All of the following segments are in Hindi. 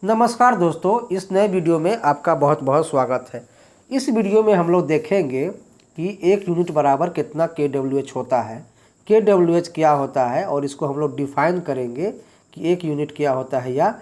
नमस्कार दोस्तों, इस नए वीडियो में आपका बहुत बहुत स्वागत है। इस वीडियो में हम लोग देखेंगे कि एक यूनिट बराबर कितना KWH होता है, KWH क्या होता है और इसको हम लोग डिफाइन करेंगे कि एक यूनिट क्या होता है या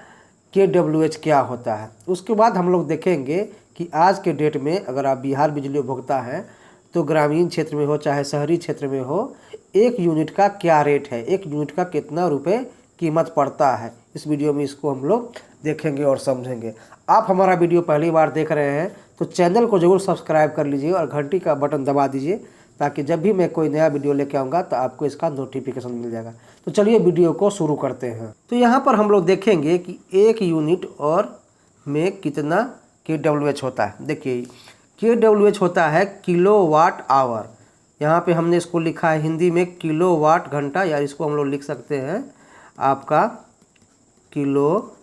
KWH क्या होता है। उसके बाद हम लोग देखेंगे कि आज के डेट में अगर आप बिहार बिजली उपभोक्ता हैं तो ग्रामीण क्षेत्र में हो चाहे शहरी क्षेत्र में हो, एक यूनिट का क्या रेट है, एक यूनिट का कितना रुपए कीमत पड़ता है। इस वीडियो में इसको हम लोग देखेंगे और समझेंगे। आप हमारा वीडियो पहली बार देख रहे हैं तो चैनल को ज़रूर सब्सक्राइब कर लीजिए और घंटी का बटन दबा दीजिए ताकि जब भी मैं कोई नया वीडियो लेके आऊँगा तो आपको इसका नोटिफिकेशन मिल जाएगा। तो चलिए वीडियो को शुरू करते हैं। तो यहाँ पर हम लोग देखेंगे कि एक यूनिट और में कितना KWH होता है। देखिए KWH होता है किलोवाट आवर। यहाँ पे हमने इसको लिखा है हिंदी में किलोवाट घंटा, या इसको हम लोग लिख सकते हैं आपका किलोवाट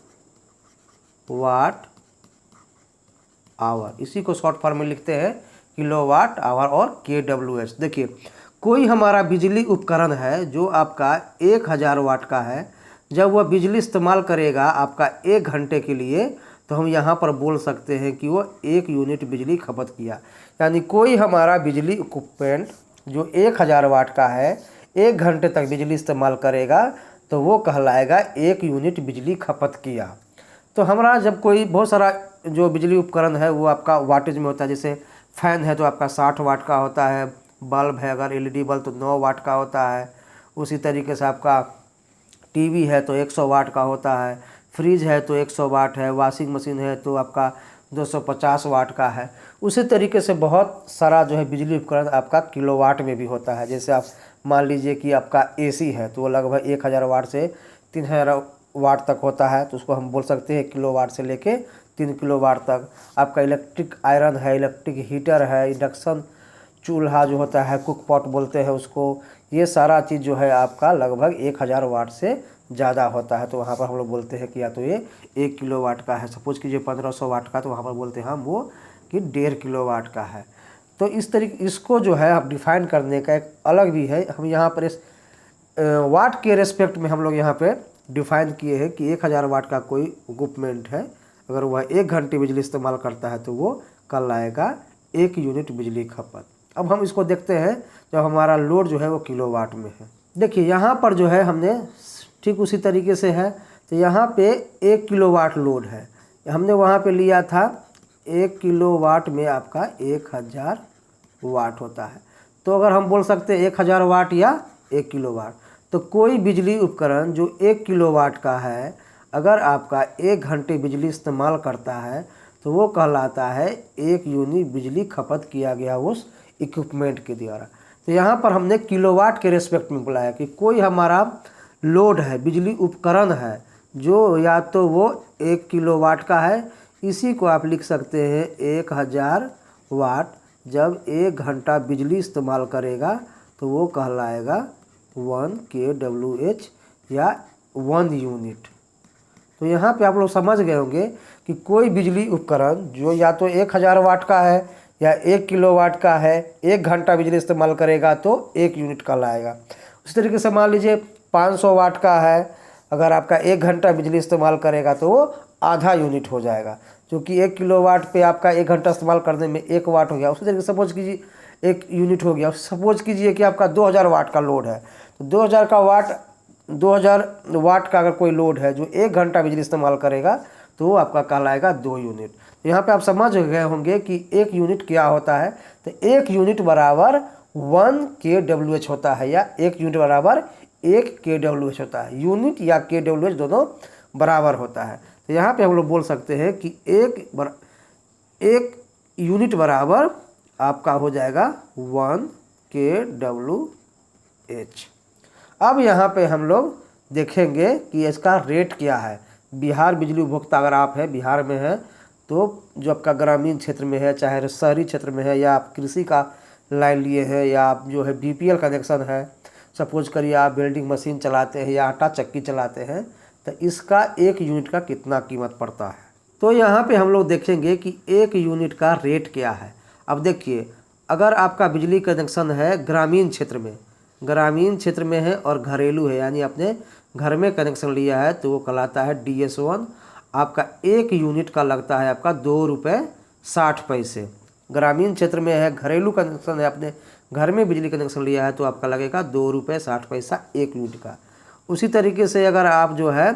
आवर। इसी को शॉर्ट फॉर्म में लिखते हैं किलोवाट आवर और KWH। देखिए कोई हमारा बिजली उपकरण है जो आपका 1000 वाट का है, जब वह बिजली इस्तेमाल करेगा आपका 1 घंटे के लिए, तो हम यहाँ पर बोल सकते हैं कि वो 1 यूनिट बिजली खपत किया। यानी कोई हमारा बिजली इक्विपमेंट जो 1000 वाट का है 1 घंटे तक बिजली इस्तेमाल करेगा तो वो कहलाएगा 1 यूनिट बिजली खपत किया। तो हमारा जब कोई बहुत सारा जो बिजली उपकरण है वो आपका वाटेज में होता है। जैसे फ़ैन है तो आपका 60 वाट का होता है, बल्ब है अगर LED बल्ब तो 9 वाट का होता है। उसी तरीके से आपका टीवी है तो 100 वाट का होता है, फ्रिज है तो 100 वाट है, वॉशिंग मशीन है तो आपका 250 वाट का है। उसी तरीके से बहुत सारा जो है बिजली उपकरण आपका किलोवाट में भी होता है। जैसे आप मान लीजिए कि आपका AC है तो वो लगभग 1000 वाट से 3000 वाट तक होता है, तो उसको हम बोल सकते हैं किलोवाट से लेके 3 किलोवाट तक। आपका इलेक्ट्रिक आयरन है, इलेक्ट्रिक हीटर है, इंडक्शन चूल्हा जो होता है, कुक पॉट बोलते हैं उसको, ये सारा चीज़ जो है आपका लगभग 1000 वाट से ज़्यादा होता है। तो वहाँ पर हम लोग बोलते हैं कि या तो ये 1 किलोवाट का है। सपोज कीजिए 1500 वाट का, तो वहाँ पर बोलते हैं हम वो कि 1.5 किलोवाट का है। तो इस तरीके इसको जो है आप डिफाइन करने का एक अलग भी है। हम यहाँ पर इस वाट के रेस्पेक्ट में हम लोग यहाँ पे डिफाइन किए हैं कि 1000 वाट का कोई इक्विपमेंट है, अगर वह 1 घंटे बिजली इस्तेमाल करता है तो वो कहलाएगा 1 यूनिट बिजली खपत। अब हम इसको देखते हैं जब हमारा लोड जो है वो किलोवाट में है। देखिए यहाँ पर जो है हमने ठीक उसी तरीके से है, तो यहाँ पे 1 किलोवाट लोड है, हमने वहाँ पे लिया था 1 किलोवाट में आपका 1000 वाट होता है। तो अगर हम बोल सकते हैं 1000 वाट या 1 किलोवाट, तो कोई बिजली उपकरण जो 1 किलोवाट का है अगर आपका 1 घंटे बिजली इस्तेमाल करता है तो वो कहलाता है 1 यूनिट बिजली खपत किया गया उस इक्विपमेंट के द्वारा। तो यहाँ पर हमने किलोवाट के रेस्पेक्ट में बुलाया कि कोई हमारा लोड है, बिजली उपकरण है जो या तो वो 1 किलोवाट का है, इसी को आप लिख सकते हैं 1000 वाट, जब 1 घंटा बिजली इस्तेमाल करेगा तो वो कहलाएगा 1 KWH या 1 यूनिट। तो यहाँ पे आप लोग समझ गए होंगे कि कोई बिजली उपकरण जो या तो 1000 वाट का है या 1 किलोवाट का है, 1 घंटा बिजली इस्तेमाल करेगा तो 1 यूनिट का लाएगा। उसी तरीके से मान लीजिए 500 वाट का है, अगर आपका 1 घंटा बिजली इस्तेमाल करेगा तो वो आधा यूनिट हो जाएगा, क्योंकि 1 किलोवाट पे आपका 1 घंटा इस्तेमाल करने में 1 वाट हो गया। उसी तरीके से सपोज कीजिए 1 यूनिट हो गया। सपोज कीजिए कि आपका 2000 वाट का लोड है, तो 2000 वाट का अगर कोई लोड है जो 1 घंटा बिजली इस्तेमाल करेगा तो वो आपका कहलाएगा 2 यूनिट। तो यहाँ पे आप समझ गए होंगे कि 1 यूनिट क्या होता है। तो 1 यूनिट बराबर 1 KWH होता है, या 1 यूनिट बराबर 1 KWH होता है। यूनिट या KWH दोनों बराबर होता है। तो यहाँ पे हम लोग बोल सकते हैं कि 1 यूनिट बराबर आपका हो जाएगा 1 KWH। अब यहाँ पे हम लोग देखेंगे कि इसका रेट क्या है। बिहार बिजली उपभोक्ता अगर आप हैं, बिहार में हैं, तो जो आपका ग्रामीण क्षेत्र में है चाहे शहरी क्षेत्र में है, या आप कृषि का लाइन लिए हैं, या आप जो है BPL कनेक्शन है, सपोज करिए आप वेल्डिंग मशीन चलाते हैं या आटा चक्की चलाते हैं, तो इसका 1 यूनिट का कितना कीमत पड़ता है। तो यहाँ पे हम लोग देखेंगे कि 1 यूनिट का रेट क्या है। अब देखिए अगर आपका बिजली कनेक्शन है ग्रामीण क्षेत्र में है और घरेलू है, यानी अपने घर में कनेक्शन लिया है, तो वो कहलाता है DS1। आपका 1 यूनिट का लगता है आपका 2 रुपये 60 पैसे। ग्रामीण क्षेत्र में है, घरेलू कनेक्शन है, आपने घर में बिजली कनेक्शन लिया है तो आपका लगेगा 2 रुपये 60 पैसा 1 यूनिट का। उसी तरीके से अगर आप जो है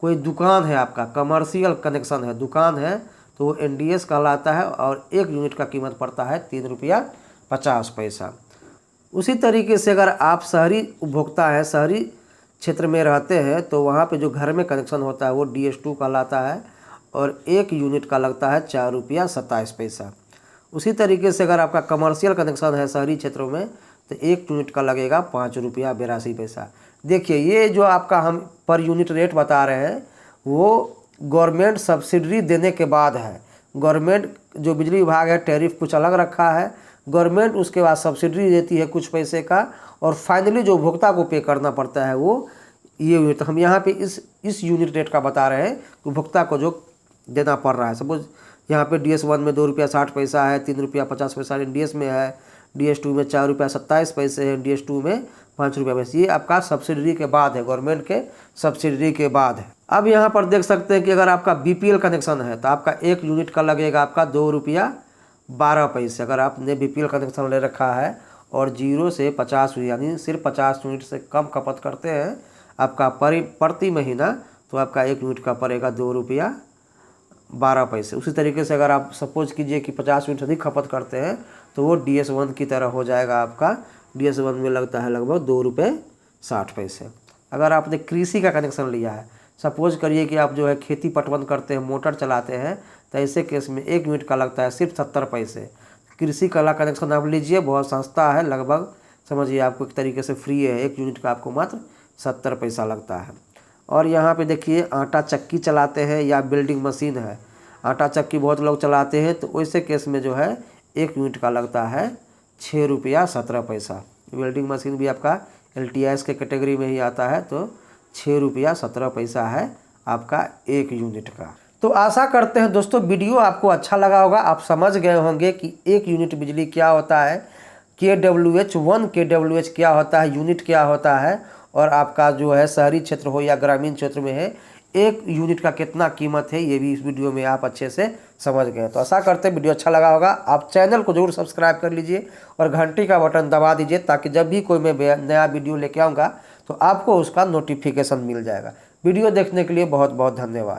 कोई दुकान है, आपका कमर्शियल कनेक्शन है, दुकान है, तो वो NDS कहलाता है और 1 यूनिट का कीमत पड़ता है 3 रुपया 50 पैसा। उसी तरीके से अगर आप शहरी उपभोक्ता हैं, शहरी क्षेत्र में रहते हैं, तो वहाँ पे जो घर में कनेक्शन होता है वो DS2 कहलाता है और 1 यूनिट का लगता है 4 रुपया 27 पैसा। उसी तरीके से अगर आपका कमर्शियल कनेक्शन है शहरी क्षेत्रों में तो 1 यूनिट का लगेगा 5 रुपया 82 पैसा। देखिए ये जो आपका हम पर यूनिट रेट बता रहे हैं वो गवर्नमेंट सब्सिडी देने के बाद है। गवर्नमेंट जो बिजली विभाग है टैरिफ कुछ अलग रखा है, गवर्नमेंट उसके बाद सब्सिडी देती है कुछ पैसे का और फाइनली जो उपभोक्ता को पे करना पड़ता है वो ये यूनिट। हम यहाँ पे इस यूनिट रेट का बता रहे हैं उपभोक्ता को जो देना पड़ रहा है। सपोज यहाँ पे DS1 में 2 रुपया 60 पैसा है, 3 रुपया 50 पैसा DS में है, DS2 में 4 रुपया 27 पैसे है, DS2 में 5 रुपया 5। ये आपका सब्सिडी के बाद है, गवर्नमेंट के सब्सिडी के बाद है। अब यहाँ पर देख सकते हैं कि अगर आपका BPL कनेक्शन है तो आपका 1 यूनिट का लगेगा आपका 2 रुपया 12 पैसे। अगर आपने BPL कनेक्शन ले रखा है और 0 से 50 यानी सिर्फ 50 यूनिट से कम खपत करते हैं आपका प्रति महीना, तो आपका 1 यूनिट का पड़ेगा 2 रुपया 12 पैसे। उसी तरीके से अगर आप सपोज कीजिए कि 50 यूनिट अधिक खपत करते हैं तो वो DS1 की तरह हो जाएगा आपका। DS1 में लगता है लगभग 2 रुपये 60 पैसे। अगर आपने कृषि का कनेक्शन लिया है, सपोज करिए कि आप जो है खेती पटवन करते हैं, मोटर चलाते हैं, तो ऐसे केस में 1 यूनिट का लगता है सिर्फ 70 पैसे। कृषि का कनेक्शन आप लीजिए, बहुत सस्ता है, लगभग समझिए आपको एक तरीके से फ्री है। 1 यूनिट का आपको मात्र 70 पैसा लगता है। और यहाँ पे देखिए आटा चक्की चलाते हैं या बिल्डिंग मशीन है, आटा चक्की बहुत लोग चलाते हैं, तो वैसे केस में जो है 1 यूनिट का लगता है 6 रुपया 17 पैसा। वेल्डिंग मशीन भी आपका LTIS के कैटेगरी में ही आता है, तो 6 रुपया 17 पैसा है आपका 1 यूनिट का। तो आशा करते हैं दोस्तों वीडियो आपको अच्छा लगा होगा, आप समझ गए होंगे कि 1 यूनिट बिजली क्या होता है, KWH 1 KWH क्या होता है, यूनिट क्या होता है, और आपका जो है शहरी क्षेत्र हो या ग्रामीण क्षेत्र में है 1 यूनिट का कितना कीमत है, ये भी इस वीडियो में आप अच्छे से समझ गए। तो आशा करते हैं वीडियो अच्छा लगा होगा। आप चैनल को जरूर सब्सक्राइब कर लीजिए और घंटी का बटन दबा दीजिए ताकि जब भी कोई मैं नया वीडियो लेके आऊँगा तो आपको उसका नोटिफिकेशन मिल जाएगा। वीडियो देखने के लिए बहुत बहुत धन्यवाद।